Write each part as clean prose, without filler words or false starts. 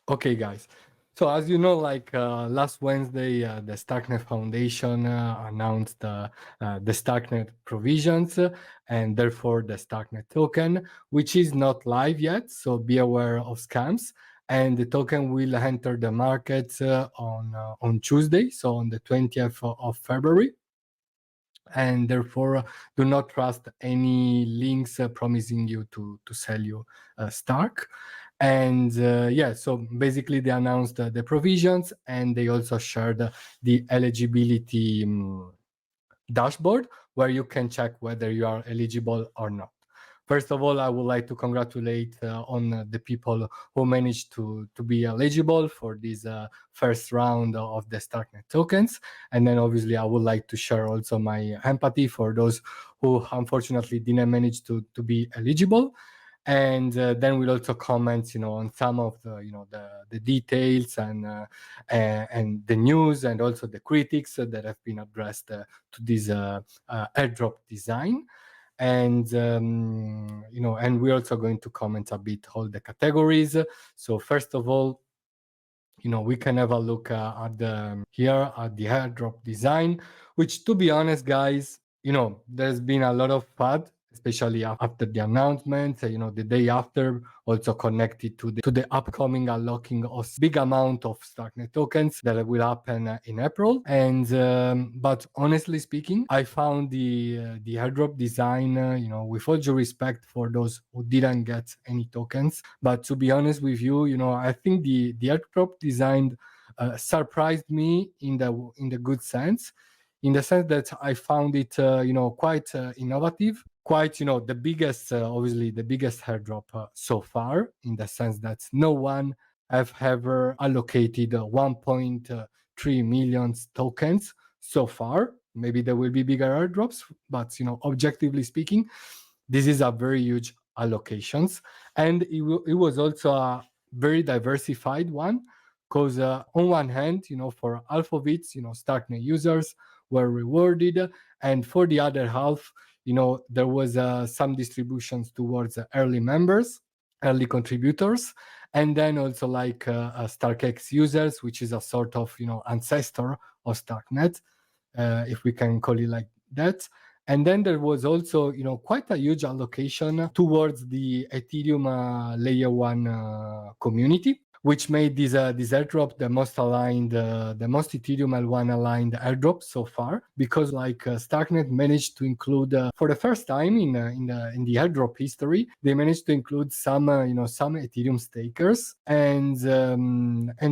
Okay, guys. So as you know, like last Wednesday, the StarkNet Foundation announced the StarkNet provisions and therefore the StarkNet token, which is not live yet. So be aware of scams. And the token will enter the market on Tuesday, so on the 20th of February. And therefore, do not trust any links promising you to sell you Stark. And yeah, so basically they announced the provisions, and they also shared the eligibility dashboard where you can check whether you are eligible or not. First of all, I would like to congratulate on the people who managed to be eligible for this first round of the StarkNet tokens. And then obviously I would like to share also my empathy for those who unfortunately didn't manage to be eligible. And then we'll also comment, on some of the details and the news, and also the critics that have been addressed to this airdrop design. And and we're also going to comment a bit all the categories. So first of all, we can have a look at the airdrop design, which, to be honest, guys, there's been a lot of FUD, especially after the announcement, the day after, also connected to the upcoming unlocking of big amount of StarkNet tokens that will happen in April. And but honestly speaking, I found the airdrop design, with all due respect for those who didn't get any tokens, but to be honest with you, I think the airdrop design surprised me in the good sense, in the sense that I found it, quite innovative, quite, the biggest, obviously the biggest airdrop so far, in the sense that no one have ever allocated 1.3 million tokens so far. Maybe there will be bigger airdrops, but objectively speaking, this is a very huge allocations, and it was also a very diversified one, because on one hand, for half of it, StarkNet users were rewarded, and for the other half, there was some distributions towards early members, early contributors, and then also like StarkX users, which is a sort of ancestor of StarkNet, if we can call it like that. And then there was also, quite a huge allocation towards the Ethereum layer one community, which made this airdrop the most aligned, the most Ethereum-aligned aligned airdrop so far, because like StarkNet managed to include, for the first time in the airdrop history, they managed to include some some Ethereum stakers, and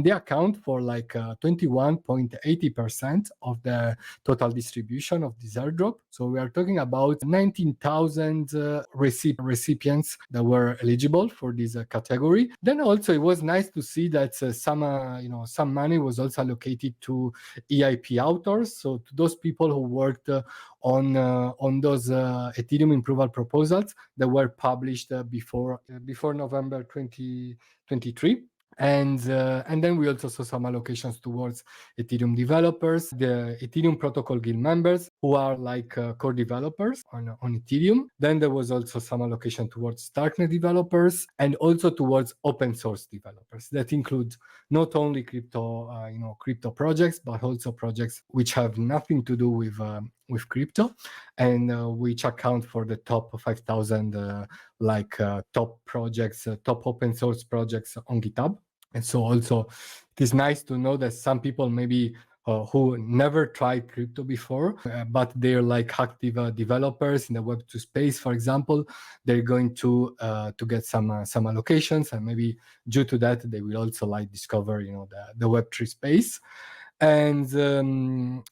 they account for like 21.80% of the total distribution of this airdrop. So we are talking about 19,000 recipients that were eligible for this category. Then also it was nice to see that some money was also allocated to EIP authors, so to those people who worked on those Ethereum approval proposals that were published before November 2023. And then we also saw some allocations towards Ethereum developers, the Ethereum protocol guild members who are like core developers on Ethereum. Then there was also some allocation towards StarkNet developers, and also towards open source developers that include not only crypto projects, but also projects which have nothing to do with crypto, and which account for the top 5,000 top projects, top open source projects on GitHub. And so also it is nice to know that some people maybe who never tried crypto before, but they're like active developers in the Web2 space, for example, they're going to get some allocations, and maybe due to that they will also like discover the Web3 space. And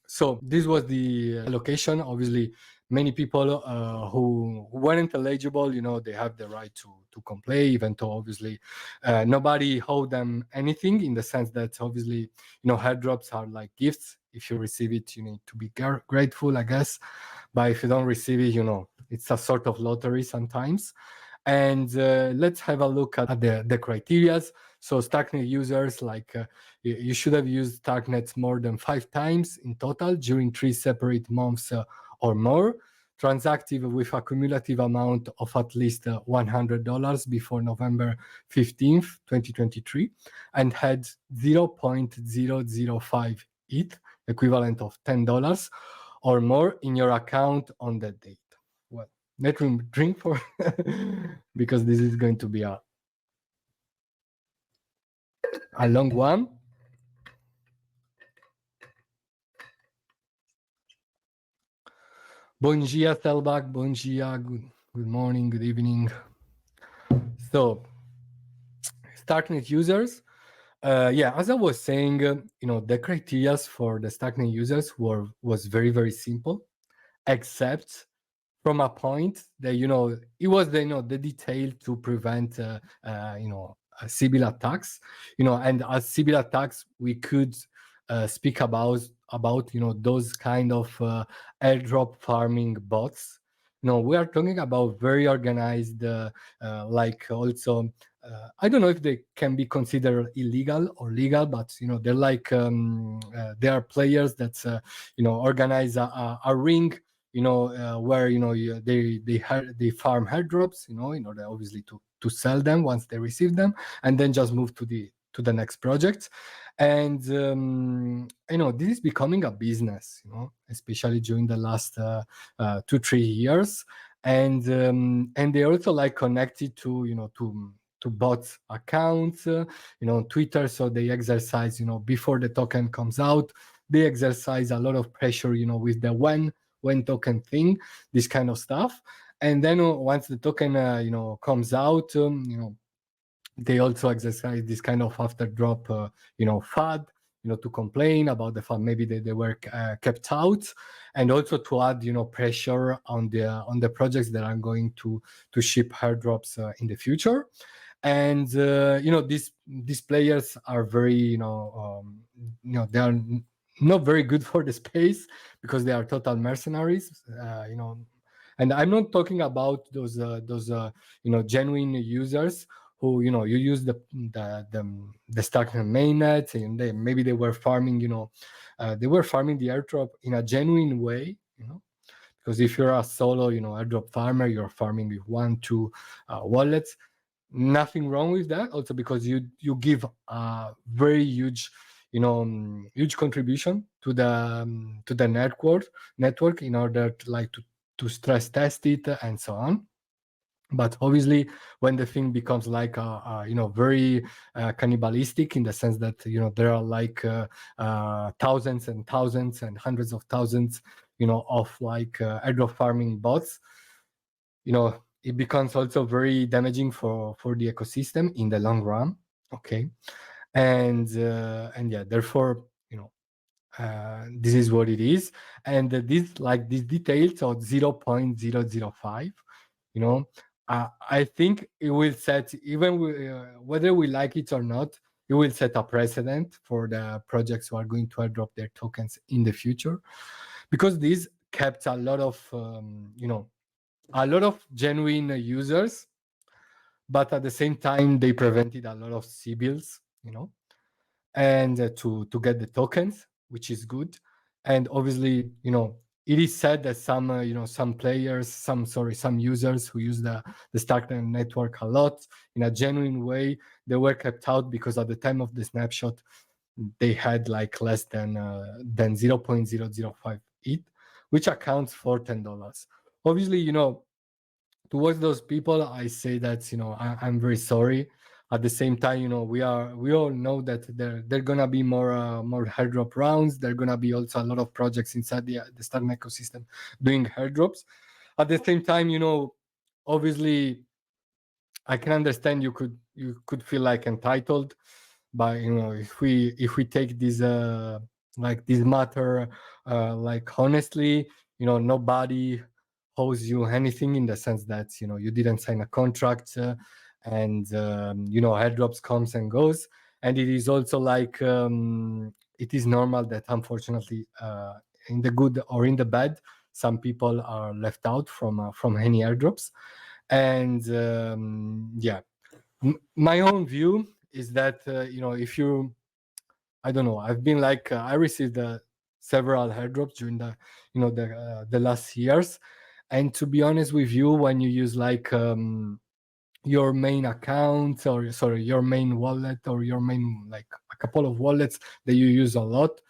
so this was the allocation. Obviously, many people who weren't eligible, they have the right to complain, even though obviously nobody owed them anything, in the sense that obviously airdrops are like gifts. If you receive it, you need to be grateful, I guess. But if you don't receive it, it's a sort of lottery sometimes. And let's have a look at the criteria. So StarkNet users, like you should have used StarkNet more than 5 times in total during 3 separate months or more. transacted with a cumulative amount of at least $100 before November 15th, 2023, and had 0.005 ETH, equivalent of $10 or more in your account on that date. Well, let me drink for because this is going to be a long one. Bon dia, Telbach. Bon dia. Good morning, good evening. So, StarkNet users, as I was saying, the criteria for the StarkNet users was very, very simple, except from a point that it was the detail to prevent Sybil attacks, and as Sybil attacks we could speak about those kind of airdrop farming bots. We are talking about very organized, like also I don't know if they can be considered illegal or legal, but they're like they are players that organize a ring, where they farm airdrops, in order obviously to sell them once they receive them, and then just move to the next project. And this is becoming a business, especially during the last 2-3 years, and they also like connected to to bot accounts, Twitter. So they exercise, before the token comes out, they exercise a lot of pressure, with the when token thing, this kind of stuff. And then once the token comes out, they also exercise this kind of after drop FUD, to complain about the fact maybe they were kept out, and also to add pressure on the projects that are going to ship airdrops in the future. And these players are very they are not very good for the space, because they are total mercenaries, and I'm not talking about those genuine users who you use the StarkNet mainnet, and maybe they were farming they were farming the airdrop in a genuine way, because if you're a solo airdrop farmer, you're farming with 1-2 wallets. Nothing wrong with that, also because you give a very huge huge contribution to the network in order to stress test it and so on. But obviously, when the thing becomes like very cannibalistic, in the sense that there are like thousands and thousands and hundreds of thousands of like airdrop farming bots, it becomes also very damaging for the ecosystem in the long run. Okay, and yeah, therefore this is what it is. And these details of 0.005, I think it will set, even whether we like it or not, it will set a precedent for the projects who are going to airdrop their tokens in the future, because these kept a lot of a lot of genuine users, but at the same time they prevented a lot of Sybils, and to get the tokens, which is good. And obviously, it is said that some players, some users who use the StarkNet network a lot in a genuine way, they were kept out because at the time of the snapshot, they had like less than 0.005 ETH, which accounts for $10. Obviously, towards those people, I say that I'm very sorry. At the same time, we all know that there are gonna be more airdrop rounds. There are gonna be also a lot of projects inside the StarkNet ecosystem doing airdrops. At the same time, obviously, I can understand you could feel like entitled, but if we take this this matter like honestly, nobody owes you anything, in the sense that you didn't sign a contract, and airdrops comes and goes. And it is also like it is normal that unfortunately in the good or in the bad, some people are left out from any airdrops. And my own view is that if you, I don't know, I've been like I received several airdrops during the the last years, And to be honest with you, when you use like your main account, or sorry, your main wallet, or your main, like a couple of wallets that you use a lot,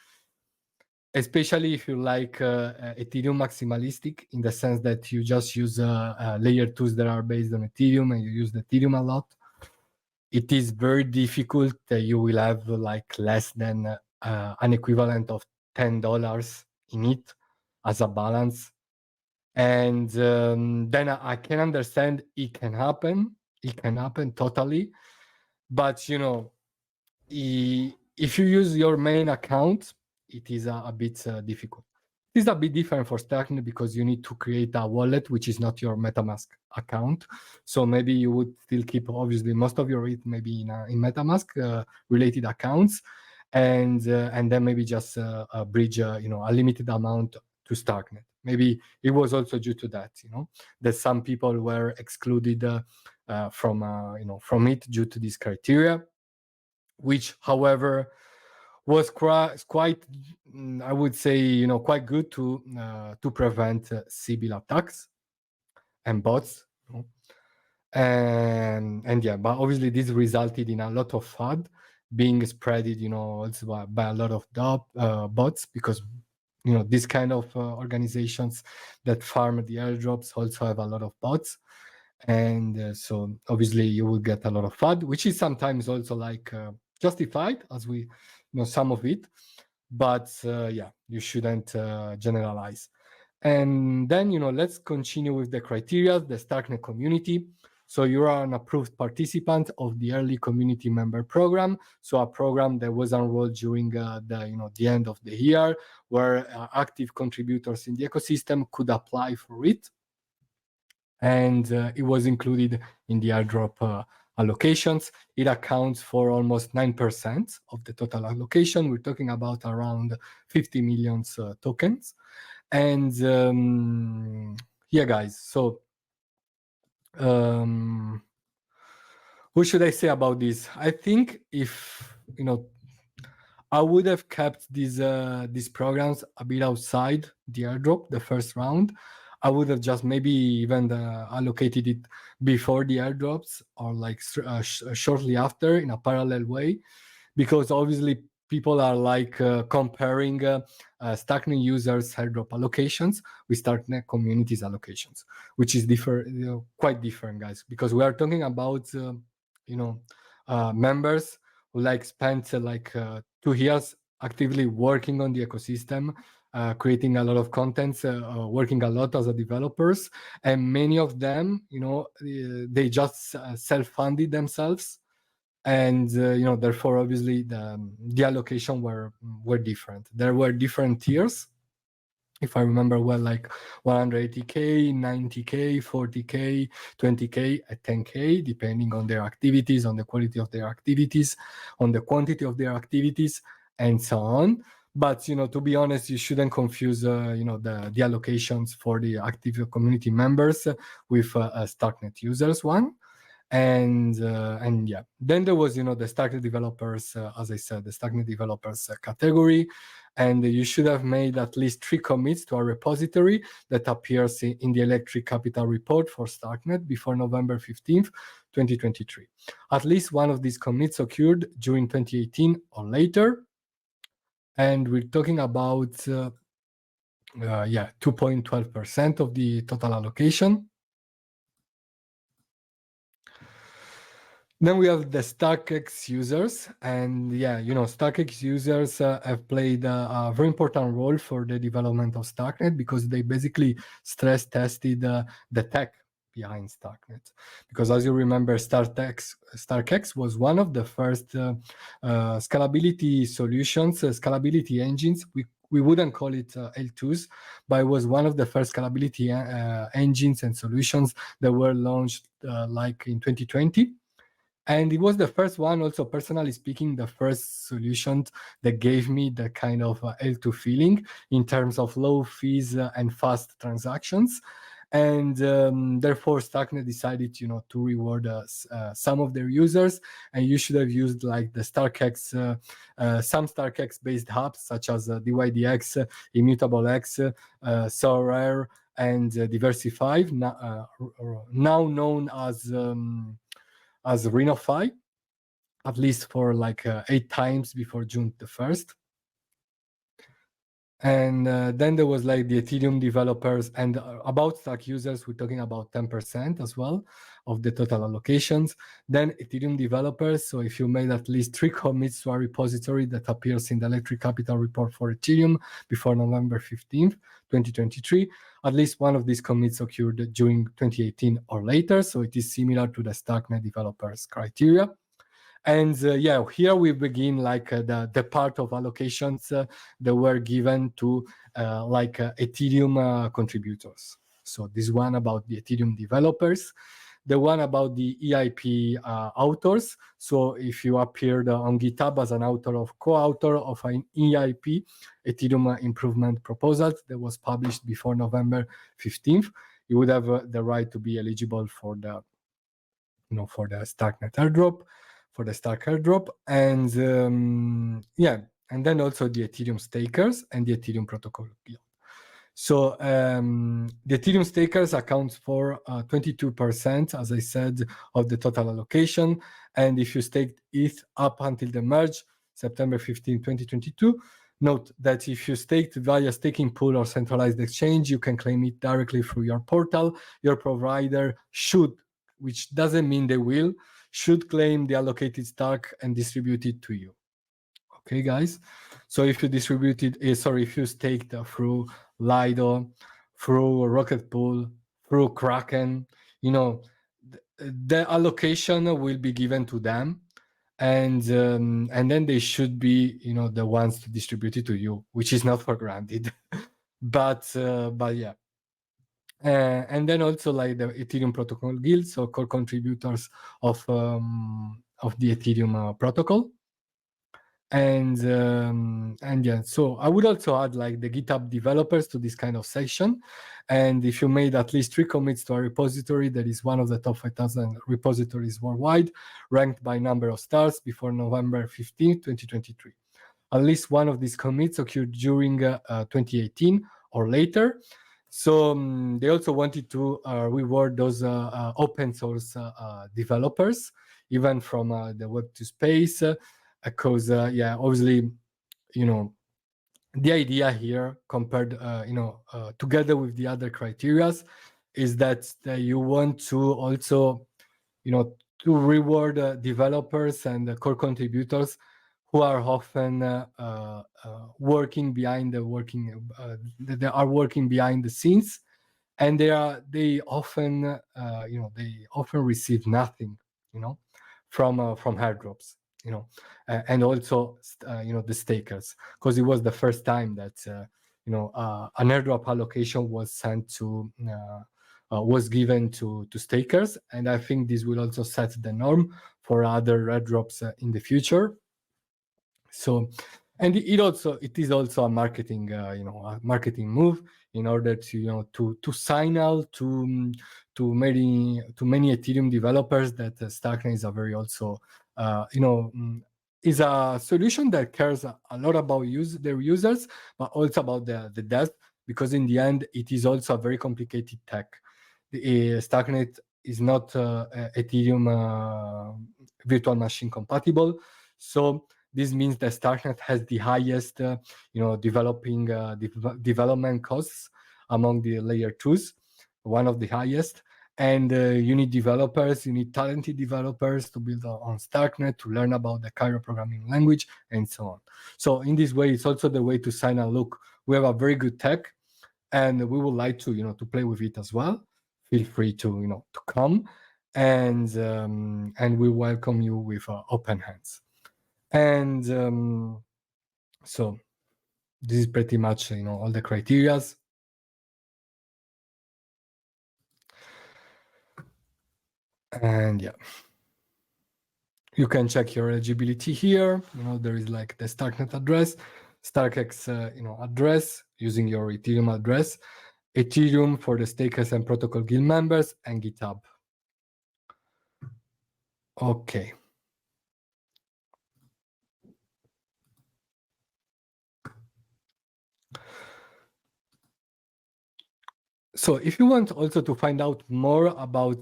especially if you like Ethereum maximalistic, in the sense that you just use layer 2s that are based on Ethereum and you use the Ethereum a lot, it is very difficult that you will have like less than an equivalent of $10 in it as a balance. And then I can understand it can happen totally, but you know, if you use your main account, it is a bit difficult. It is a bit different for STRK because you need to create a wallet which is not your MetaMask account. So maybe you would still keep, obviously, most of your ETH maybe in MetaMask related accounts, and then maybe just bridge you know, a limited amount to STRK. Maybe it was also due to that, you know, that some people were excluded from you know, from it due to this criteria, which, however, was quite, I would say, you know, quite good to prevent Sybil attacks and bots. You know? And yeah, but obviously this resulted in a lot of FUD being spreaded, you know, also by a lot of bots, because you know, these kind of organizations that farm the airdrops also have a lot of bots. And so obviously you will get a lot of FUD, which is sometimes also like justified, as we know some of it, but yeah, you shouldn't generalize. And then, you know, let's continue with the criteria, the STRK community. So you are an approved participant of the early community member program. So a program that was enrolled during the end of the year, where active contributors in the ecosystem could apply for it. And it was included in the airdrop allocations. It accounts for almost 9% of the total allocation. We're talking about around 50 million tokens. And yeah, guys, so what should I say about this? I think, if, you know, I would have kept these programs a bit outside the airdrop, the first round. I would have just maybe even allocated it before the airdrops, or like shortly after, in a parallel way, because obviously people are like comparing STRK users' airdrop allocations with STRK communities allocations, which is quite different, guys, because we are talking about members who like spent 2 years actively working on the ecosystem, creating a lot of content, working a lot as a developers, and many of them, you know, they just self-funded themselves, and you know, therefore obviously the allocation were different. There were different tiers, if I remember well, like 180k, 90k, 40k, 20k, and 10k, depending on their activities, on the quality of their activities, on the quantity of their activities, and so on. But you know, to be honest, you shouldn't confuse you know, the allocations for the active community members with STRK users one. And yeah, then there was, you know, the STRK developers, as I said, the STRK developers category, and you should have made at least 3 commits to a repository that appears in the Electric Capital report for STRK before November 15th, 2023. At least one of these commits occurred during 2018 or later, and we're talking about 2.12% of the total allocation. Then we have the STRK users, and yeah, you know, STRK users have played a very important role for the development of STRK, because they basically stress tested the tech behind STRK. Because as you remember, STRK was one of the first scalability solutions, scalability engines. We wouldn't call it L2s, but it was one of the first scalability engines and solutions that were launched like in 2020. And it was the first one, also personally speaking, the first solution that gave me the kind of L2 feeling in terms of low fees and fast transactions. And therefore, STRK decided, you know, to reward some of their users. And you should have used like the STRKX, some STRKX based hubs such as DYDX, ImmutableX, Sorare, and Diversified, now known as RenoFi, at least for like 8 times before June the 1st. And then there was like the Ethereum developers, and about Stack users, we're talking about 10% as well of the total allocations. Then Ethereum developers, so if you made at least 3 commits to a repository that appears in the Electric Capital report for Ethereum before November 15th, 2023, at least one of these commits occurred during 2018 or later, so it is similar to the StarkNet developers criteria. And yeah, here we begin like the part of allocations that were given to Ethereum contributors. So this one about the Ethereum developers, the one about the EIP authors. So if you appeared on GitHub as an author or co-author of an EIP, Ethereum Improvement Proposal, that was published before November 15th, you would have the right to be eligible for the, for the StarkNet airdrop, for the STRK Airdrop, and yeah, and then also the Ethereum stakers and the Ethereum protocol guild. So the Ethereum stakers accounts for 22%, as I said, of the total allocation. And if you staked ETH up until the merge, September 15, 2022, note that if you staked via staking pool or centralized exchange, you can claim it directly through your portal. Your provider should, which doesn't mean they will, should claim the allocated stack and distribute it to you. Okay, guys? So if you distributed, if you staked through Lido, through Rocket Pool, through Kraken, the allocation will be given to them, and then they should be, the ones to distribute it to you, which is not for granted. but yeah. And then also like the Ethereum protocol guild, so core contributors of the Ethereum protocol. And yeah, so I would also add like the GitHub developers to this kind of section. And if you made at least 3 commits to a repository that is one of the top 5,000 repositories worldwide, ranked by number of stars before November 15, 2023. At least one of these commits occurred during 2018 or later. So they also wanted to reward those open source developers, even from the Web2 space, because yeah, obviously, the idea here, compared, together with the other criterias, is that you want to also, to reward developers and core contributors who are often working behind the scenes, and they often receive nothing, from airdrops, and also the stakers, because it was the first time that an airdrop allocation was sent to was given to stakers, and I think this will also set the norm for other airdrops in the future. So, and it is also a marketing a marketing move in order to to signal to many Ethereum developers that StarkNet is a very also is a solution that cares a lot about their users, but also about the depth, because in the end it is also a very complicated tech. The StarkNet is not Ethereum virtual machine compatible, so this means that StarkNet has the highest, development costs among the layer 2s, one of the highest. And you need developers, you need talented developers to build on StarkNet, to learn about the Cairo programming language, and so on. So in this way, it's also the way to sign a look. We have a very good tech, and we would like to, to play with it as well. Feel free to, to come, and we welcome you with open hands. And so this is pretty much all the criterias. And yeah, you can check your eligibility here. There is like the StarkNet address, StarkX address using your Ethereum address, Ethereum for the stakers and protocol guild members, and GitHub. Okay. So if you want also to find out more about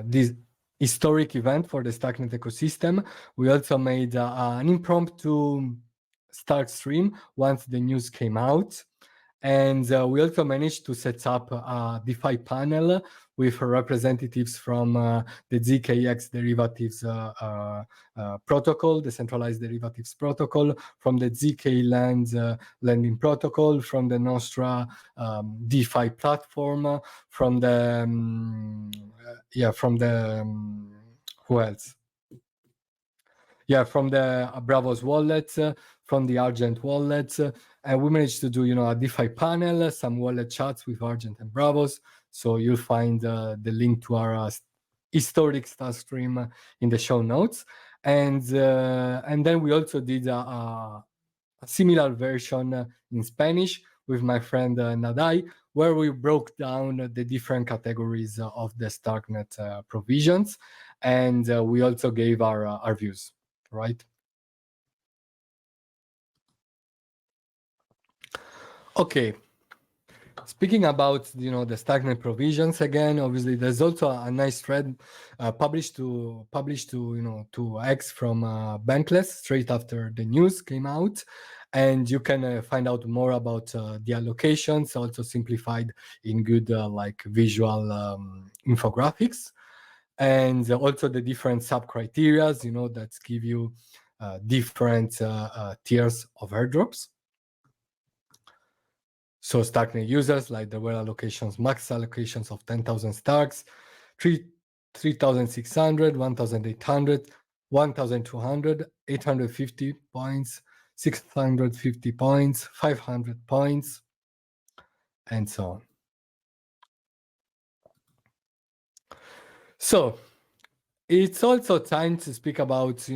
this historic event for the StarkNet ecosystem, we also made an impromptu Stark stream once the news came out. And we also managed to set up a DeFi panel with representatives from the ZKX derivatives protocol, the centralized derivatives protocol, from the ZK lending protocol, from the Nostra DeFi platform, from the who else? Yeah, from the Bravos wallet, from the Argent wallet, and we managed to do, a DeFi panel, some wallet chats with Argent and Bravos. So you'll find the link to our historic Star stream in the show notes, and then we also did a similar version in Spanish with my friend Nadai, where we broke down the different categories of the StarkNet provisions, and we also gave our views. Right. Okay. Speaking about the StarkNet provisions again, obviously there's also a nice thread published to X from Bankless straight after the news came out, and you can find out more about the allocations, also simplified in good visual infographics, and also the different sub criteria that give you different tiers of airdrops. So StarkNet users, like there were allocations, max allocations of 10,000 Starks, 3,600, 1,800, 1,200, 850 points, 650 points, 500 points, and so on. So it's also time to speak about,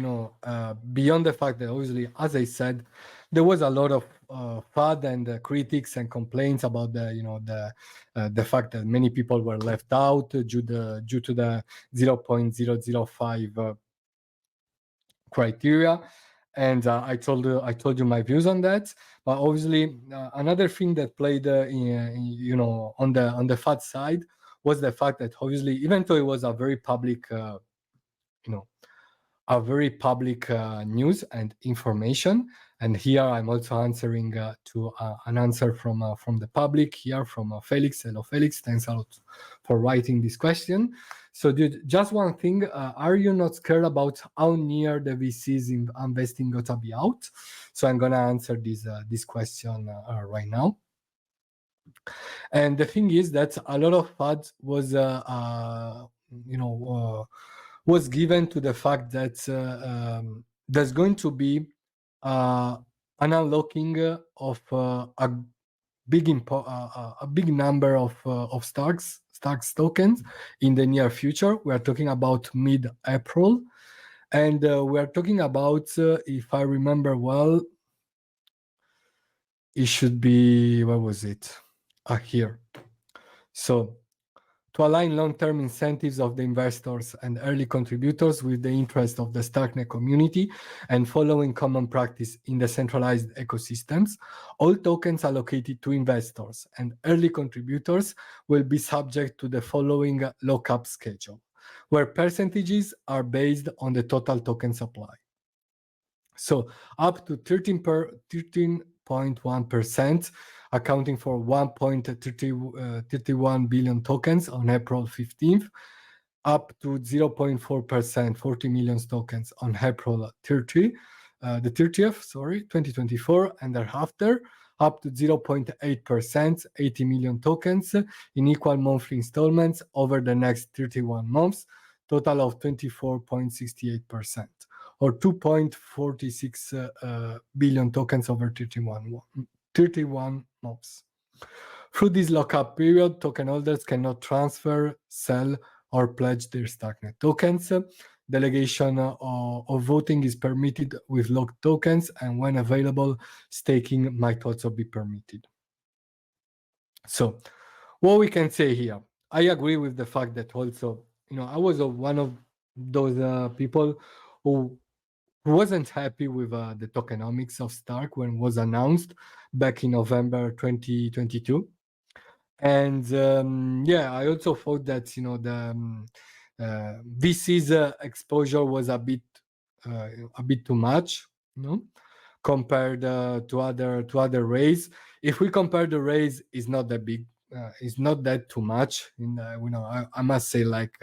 beyond the fact that obviously, as I said, there was a lot of FUD and critics and complaints about the fact that many people were left out due to the 0.005 criteria. And I told you my views on that. But obviously, another thing that played, on the FUD side was the fact that obviously, even though it was a very public news and information. And here I'm also answering to an answer from the public here from Felix. Hello, Felix. Thanks a lot for writing this question. So, dude, just one thing. Are you not scared about how near the VCs investing got to be out? So I'm going to answer this question right now. And the thing is that a lot of FUD was given to the fact that there's going to be an unlocking of a big number of Starks tokens in the near future. We are talking about mid-April, and we are talking about, if I remember well, it should be, where was it? Here. So, to align long-term incentives of the investors and early contributors with the interest of the StarkNet community and following common practice in the centralized ecosystems, all tokens allocated to investors and early contributors will be subject to the following lockup schedule, where percentages are based on the total token supply. So up to 13.1%, accounting for 1.31 billion tokens on April 15th, up to 0.4%, 40 million tokens on April 30th, 2024, and thereafter, up to 0.8%, 80 million tokens in equal monthly installments over the next 31 months, total of 24.68%. Or 2.46 billion tokens over 31 months. Through this lockup period, token holders cannot transfer, sell, or pledge their StarkNet tokens. Delegation of voting is permitted with locked tokens, and when available, staking might also be permitted. So, what we can say here, I agree with the fact that also, I was one of those people who wasn't happy with the tokenomics of Stark when it was announced back in November 2022. And yeah, I also thought that the VC's exposure was a bit too much, compared to other raise. If we compare the raise, it's not that big, it's not that too much. I must say like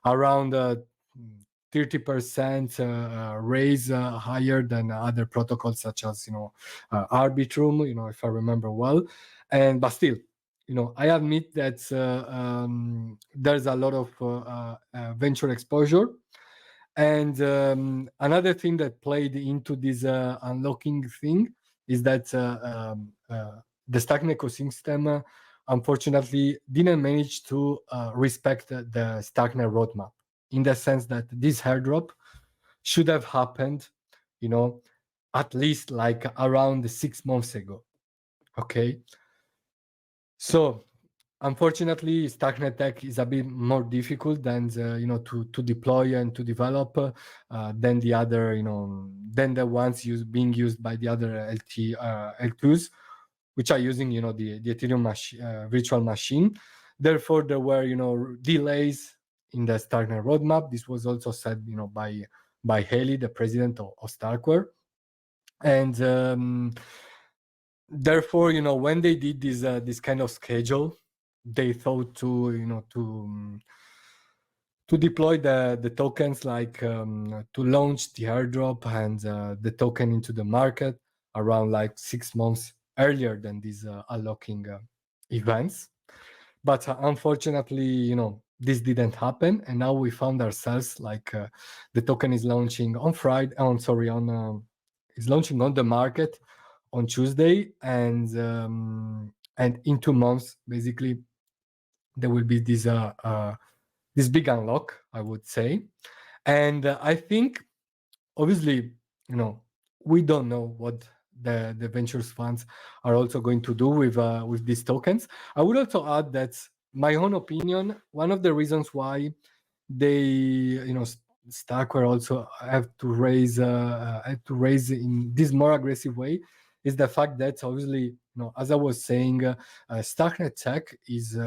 around 30% raise higher than other protocols such as Arbitrum, if I remember well. But still, I admit that there's a lot of venture exposure. And another thing that played into this unlocking thing is that the Stacknet ecosystem, unfortunately, didn't manage to respect the Stacknet roadmap, in the sense that this airdrop should have happened, at least like around 6 months ago. Okay. So unfortunately, Stacknet tech is a bit more difficult than to deploy and to develop than the other than the ones being used by the other L2s, which are using the Ethereum virtual machine. Therefore, there were delays in the Stacknet roadmap. This was also said by Haley, the president of Starkware, and therefore when they did this kind of schedule, they thought to deploy the tokens, like to launch the airdrop and the token into the market around like 6 months earlier than these unlocking events. But unfortunately, this didn't happen, and now we found ourselves like the token is launching on Friday. Is launching on the market on Tuesday, and in 2 months, basically, there will be this big unlock, I would say. And I think, obviously, we don't know what the ventures funds are also going to do with these tokens. I would also add that, my own opinion, one of the reasons why they, Starkware also have to raise in this more aggressive way, is the fact that, obviously, as I was saying, Starknet tech is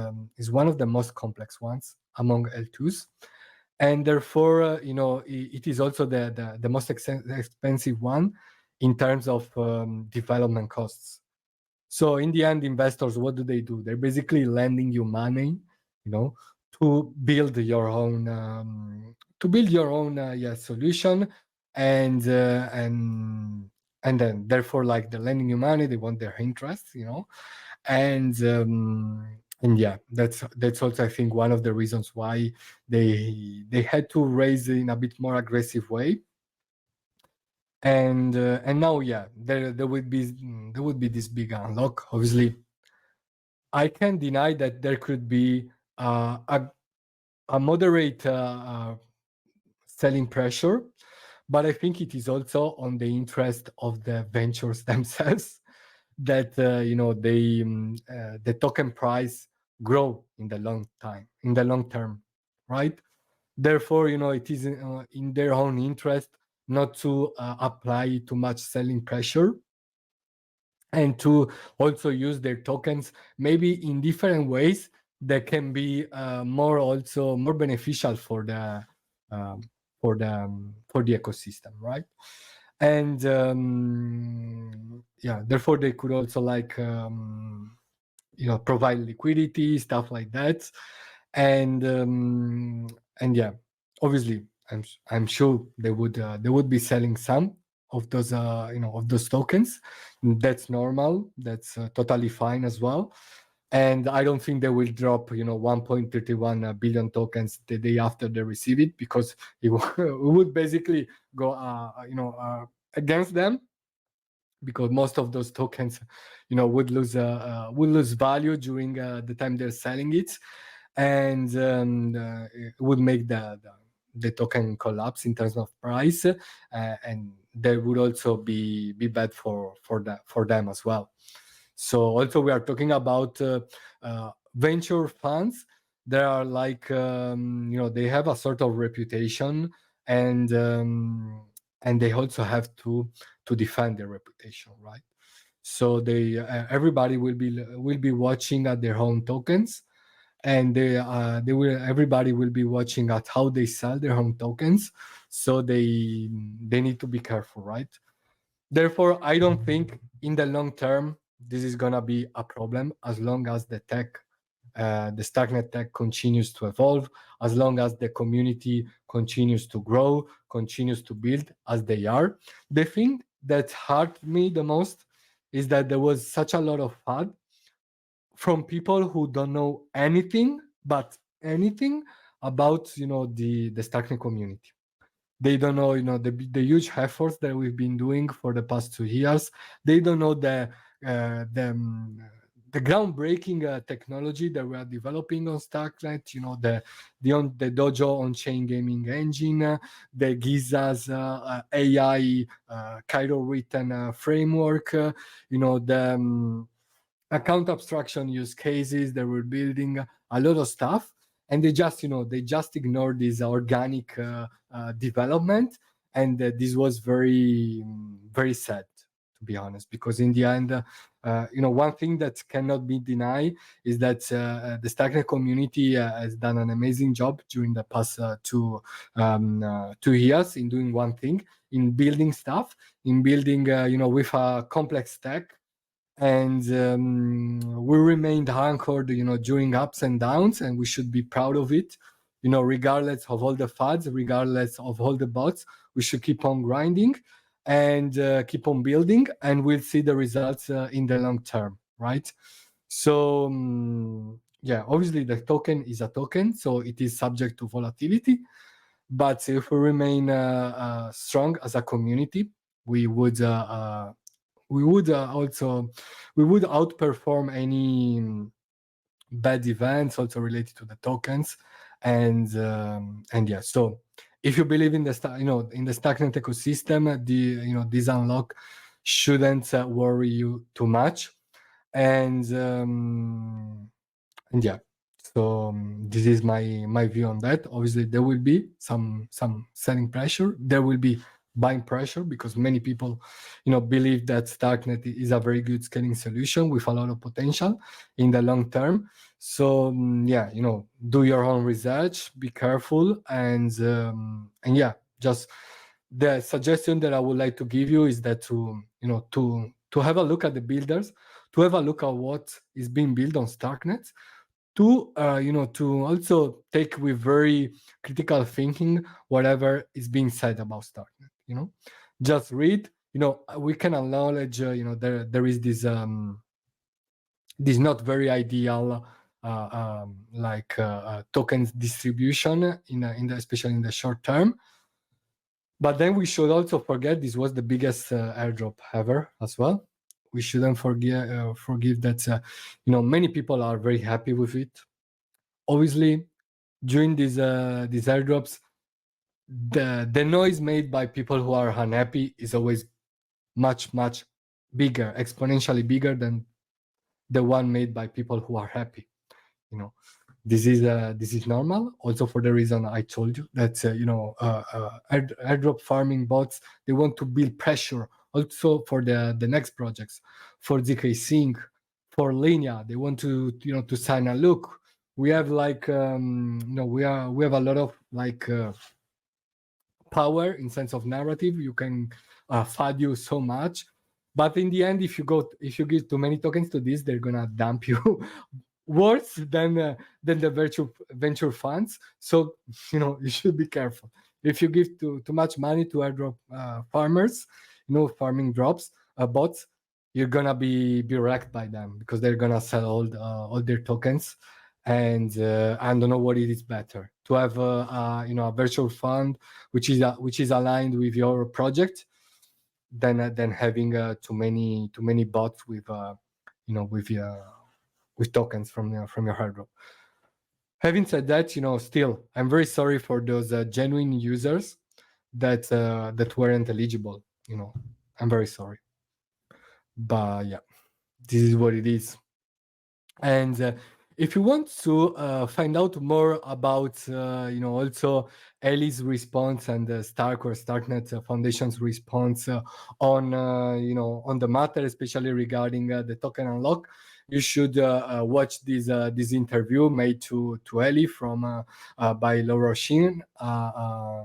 one of the most complex ones among L2s, and therefore, it is also the most expensive one in terms of development costs. So in the end, investors, what do? They're basically lending you money, to build your own solution, and then, therefore, like, they're lending you money, they want their interest, and yeah, that's also, I think, one of the reasons why they had to raise in a bit more aggressive way. And now, yeah, there would be this big unlock. Obviously, I can't deny that there could be a moderate selling pressure, but I think it is also on the interest of the ventures themselves that the token price grow in the long term, right? Therefore, it is in their own interest not to apply too much selling pressure, and to also use their tokens maybe in different ways that can be more beneficial for the ecosystem, right? And yeah, therefore they could also, like, provide liquidity, stuff like that. And yeah, obviously, I'm sure they would be selling some of those of those tokens. That's normal. That's totally fine as well. And I don't think they will drop 1.31 billion tokens the day after they receive it, because it would basically go against them, because most of those tokens would lose value during the time they're selling it, and it would make the token collapse in terms of price, and that would also be bad for them as well. So also, we are talking about venture funds. They are like they have a sort of reputation, and they also have to defend their reputation, right? So they everybody will be watching at their own tokens, and they will everybody will be watching at how they sell their own tokens. So they need to be careful, right? Therefore, I don't think in the long term this is gonna be a problem, as long as the tech, the Starknet tech continues to evolve, as long as the community continues to grow, continues to build as they are. The thing that hurt me the most is that there was such a lot of FUD from people who don't know anything, but anything about the Starknet community. They don't know the huge efforts that we've been doing for the past 2 years. They don't know uh, the um, the groundbreaking technology that we are developing on Starknet. The Dojo on-chain gaming engine, the Giza's AI Cairo written framework. The account abstraction use cases. They were building a lot of stuff, and they just ignored this organic development, and this was very very sad, to be honest, because in the end, one thing that cannot be denied is that the Stacknet community has done an amazing job during the past 2 years in doing one thing, in building stuff, in building with a complex stack, and we remained anchored during ups and downs, and we should be proud of it. Regardless of all the fads, regardless of all the bots, we should keep on grinding and keep on building, and we'll see the results in the long term, right? So yeah, obviously the token is a token, so it is subject to volatility, but if we remain strong as a community, we would also outperform any bad events also related to the tokens. And yeah, so if you believe in the in the Stacknet ecosystem, this unlock shouldn't worry you too much. And yeah, so this is my view on that. Obviously there will be some selling pressure, there will be buying pressure, because many people believe that Starknet is a very good scaling solution with a lot of potential in the long term. So yeah, do your own research, be careful, and yeah, just the suggestion that I would like to give you is that to have a look at the builders, to have a look at what is being built on Starknet, to also take with very critical thinking whatever is being said about Starknet. Just read. We can acknowledge. There is this not very ideal tokens distribution especially in the short term. But then we should also forget this was the biggest airdrop ever as well. We shouldn't forgive that many people are very happy with it. Obviously, during these airdrops, the noise made by people who are unhappy is always much bigger, exponentially bigger than the one made by people who are happy. This is normal. Also for the reason I told you that airdrop farming bots, they want to build pressure also for the next projects, for ZK Sync, for Linea. They want to to sign a look. We have we have a lot of power in sense of narrative. You can fad you so much, but in the end, if you give too many tokens to this, they're gonna dump you worse than the venture funds. So you should be careful. If you give too much money to airdrop farmers, farming drops bots, you're gonna be wrecked by them, because they're gonna sell all their tokens. And I don't know what it is better, to have a virtual fund which is aligned with your project, than having too many bots with with tokens from your airdrop. Having said that, still I'm very sorry for those genuine users that weren't eligible. I'm very sorry, but yeah, this is what it is. And if you want to find out more about, also Ellie's response and the STRK or STRKnet Foundation's response on, on the matter, especially regarding the token unlock, you should watch this interview made to Ellie from by Laura Shin, a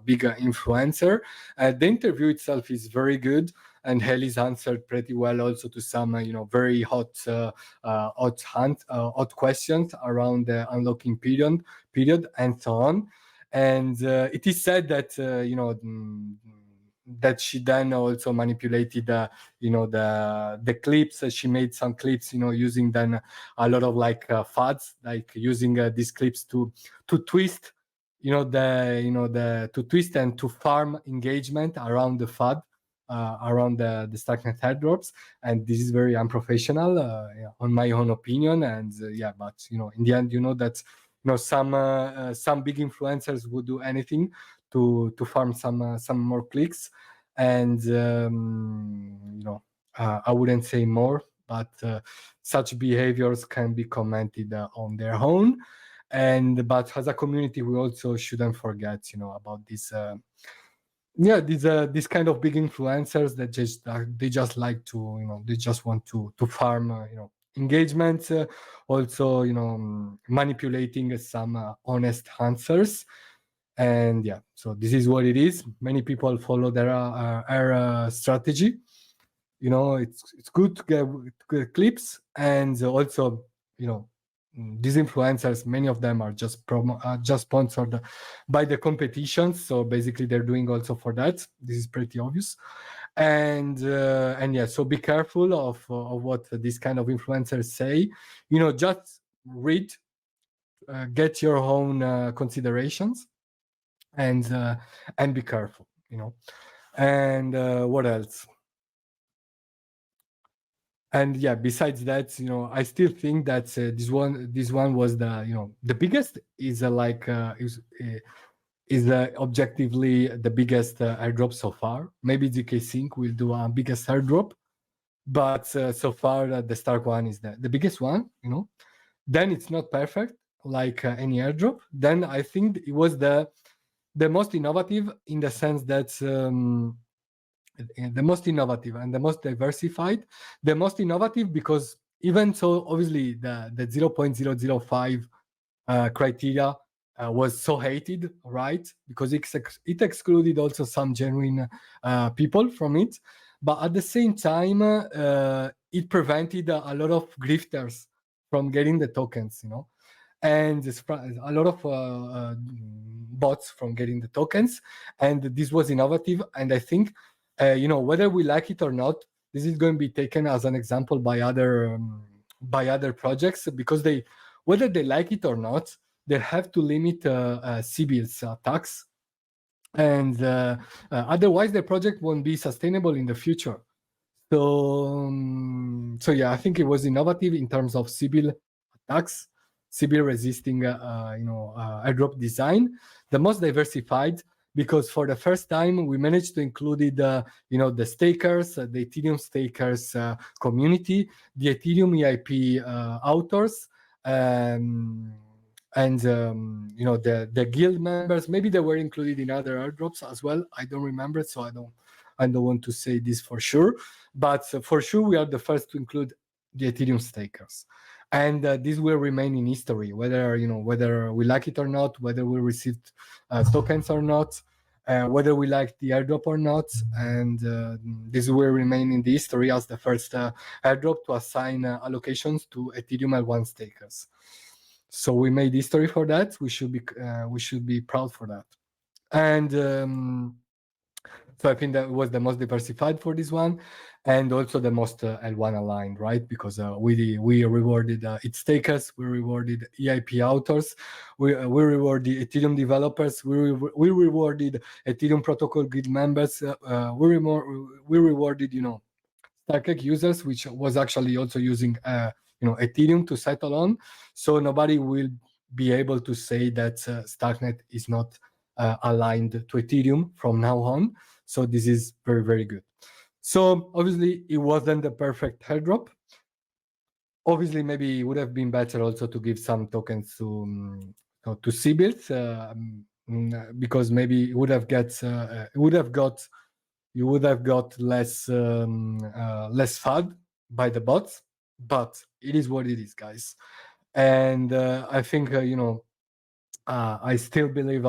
big influencer. The interview itself is very good, and Ellie's answered pretty well also to some, very hot questions around the unlocking period and so on. And it is said that that she then also manipulated the clips. She made some clips using then a lot of like fads, like using these clips to twist to twist and to farm engagement around the fad, around the STRKnet airdrops. And this is very unprofessional, on my own opinion. And but in the end, that some big influencers would do anything to farm some more clicks. And I wouldn't say more, but such behaviors can be commented on their own. But as a community, we also shouldn't forget about this these kind of big influencers that they just like to they just want to farm engagement, also manipulating some honest answers. And so this is what it is. Many people follow their strategy. It's good to get clips, and also these influencers, many of them are just sponsored by the competitions. So basically they're doing also for that. This is pretty obvious. And so be careful of what these kind of influencers say. Just read, get your own considerations, and be careful. And what else? And besides that, I still think that this one was the biggest, is objectively the biggest airdrop so far. Maybe ZK Sync will do a biggest airdrop, but so far the STRK one is the biggest one. Then it's not perfect like any airdrop. Then I think it was the most innovative, in the sense that the most innovative and the most diversified. The most innovative because even so, obviously the 0.005 criteria was so hated, right? Because it excluded also some genuine people from it. But at the same time, it prevented a lot of grifters from getting the tokens, and a lot of bots from getting the tokens. And this was innovative. And I think, whether we like it or not, this is going to be taken as an example by other projects, because whether they like it or not, they have to limit CBILS tax, and otherwise the project won't be sustainable in the future. So I think it was innovative in terms of CBIL tax, CBIL resisting airdrop design, the most diversified, because for the first time we managed to include the stakers, the Ethereum stakers community, the Ethereum EIP authors, and the guild members. Maybe they were included in other airdrops as well. I don't remember, so I don't want to say this for sure. But for sure, we are the first to include the Ethereum stakers. And this will remain in history, whether we like it or not, whether we received tokens or not, whether we like the airdrop or not. And this will remain in the history as the first airdrop to assign allocations to Ethereum-aligned stakers. So we made history for that. We should be proud for that. And so I think that was the most diversified for this one, and also the most L1 aligned, right? Because we rewarded its stakers, we rewarded EIP authors, we rewarded Ethereum developers, we rewarded Ethereum protocol guild members, we rewarded STRK users, which was actually also using Ethereum to settle on. So nobody will be able to say that STRKnet is not aligned to Ethereum from now on. So this is very, very good. So obviously it wasn't the perfect airdrop. obviously, maybe it would have been better also to give some tokens to CBILs, because maybe it would have got less less FUD by the bots, but it is what it is, guys. And I think I still believe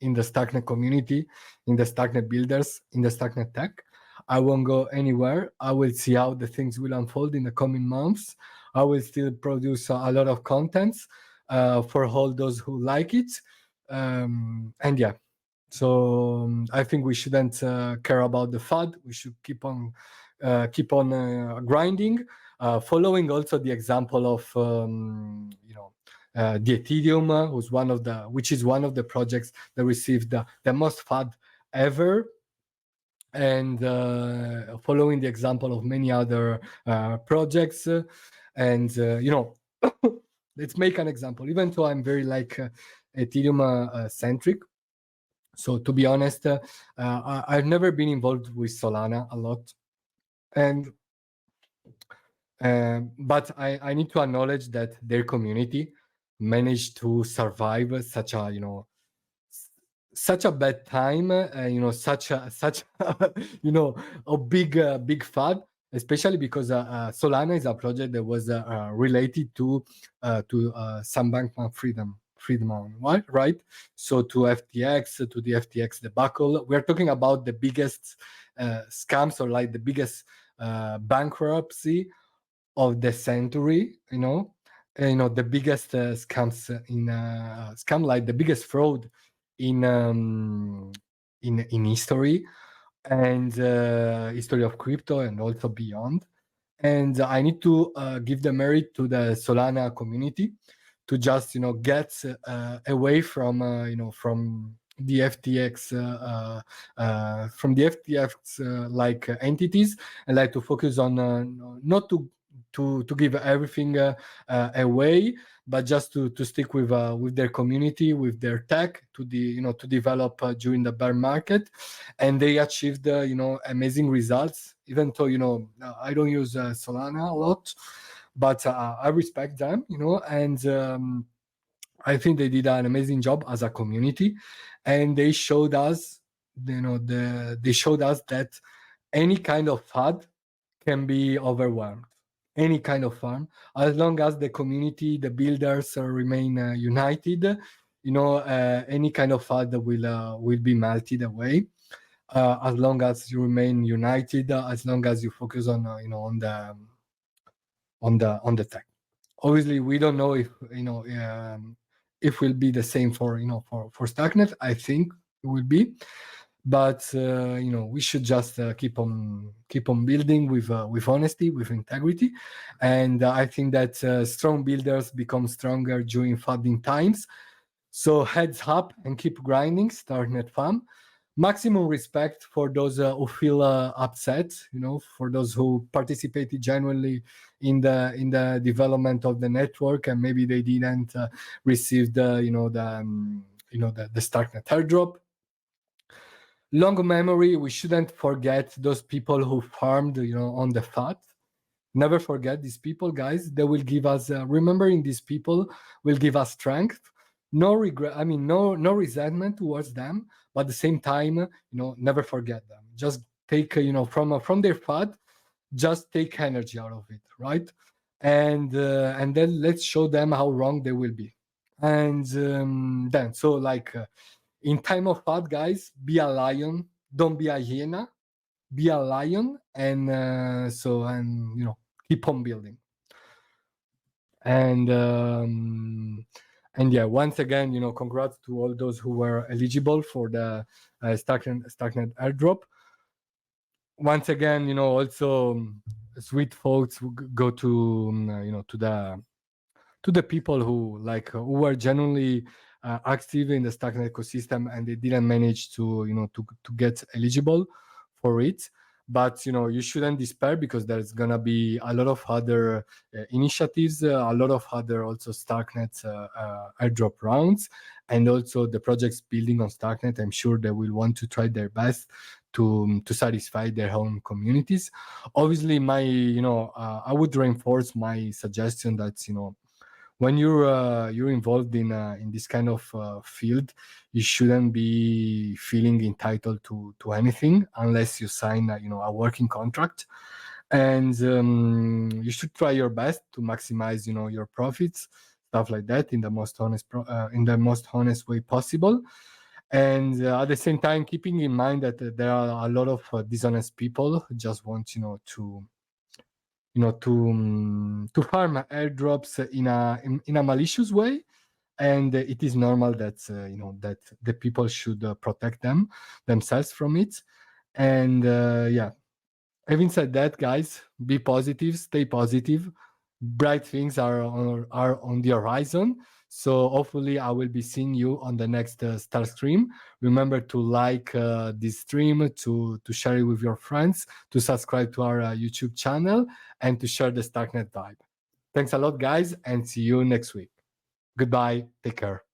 in the StarkNet community, in the StarkNet builders, in the StarkNet tech. I won't go anywhere. I will see how the things will unfold in the coming months. I will still produce a lot of contents for all those who like it. And yeah, so I think we shouldn't care about the FUD. We should keep on grinding, following also the example of the Ethereum, which is one of the projects that received the most FUD ever, and following the example of many other projects, and let's make an example. Even though I'm very Ethereum centric, so to be honest, I've never been involved with Solana a lot, and but I need to acknowledge that their community managed to survive such a such a bad time, such a a big FUD, especially because Solana is a project that was related to some Bankman Friedman, right? So to FTX, to the FTX debacle, we're talking about the biggest scams, or like the biggest bankruptcy of the century, the biggest scams like the biggest fraud in history, and history of crypto, and also beyond. And I need to give the merit to the Solana community to just get away from from the FTX from the FTX like entities, and like to focus on not to give everything away, but just to stick with their community, with their tech, to to develop during the bear market. And they achieved amazing results, even though I don't use Solana a lot, but I respect them, and I think they did an amazing job as a community, and they showed us they showed us that any kind of FUD can be overwhelmed. Any kind of farm, as long as the community, the builders remain united, any kind of FUD will be melted away, as long as you remain united, as long as you focus on on the tech. Obviously, we don't know if will be the same for for StarkNet. I think it will be, but we should just keep on building with honesty, with integrity, and I think that strong builders become stronger during funding times. So heads up and keep grinding, StarkNet fam. Maximum respect for those who feel upset, for those who participated genuinely in the development of the network, and maybe they didn't receive the the StarkNet airdrop. Long memory, we shouldn't forget those people who farmed on the FUD. Never forget these people, guys. They will give us remembering these people will give us strength. No regret, I mean no resentment towards them, but at the same time, never forget them. Just take from their FUD, just take energy out of it, right? And then let's show them how wrong they will be. And then so in time of FUD, guys, be a lion, don't be a hyena, be a lion, and keep on building. And yeah, once again, congrats to all those who were eligible for the StarkNet airdrop. Once again, also sweet folks go to to the people who who were genuinely active in the StarkNet ecosystem, and they didn't manage to to get eligible for it. but you shouldn't despair, because there's gonna be a lot of other initiatives, a lot of other also StarkNet airdrop rounds, and also the projects building on StarkNet. I'm sure they will want to try their best to satisfy their own communities. Obviously, my I would reinforce my suggestion that when you're involved in this kind of field, you shouldn't be feeling entitled to anything unless you sign a working contract, and you should try your best to maximize your profits, stuff like that, in the most honest way possible. And at the same time, keeping in mind that there are a lot of dishonest people who just want to farm airdrops in a malicious way, and it is normal that that the people should protect themselves from it. And yeah, having said that, guys, be positive, stay positive. Bright things are on the horizon. So hopefully I will be seeing you on the next Star stream. Remember to like this stream, to share it with your friends, to subscribe to our YouTube channel, and to share the StarkNet vibe. Thanks a lot, guys, and see you next week. Goodbye. Take care.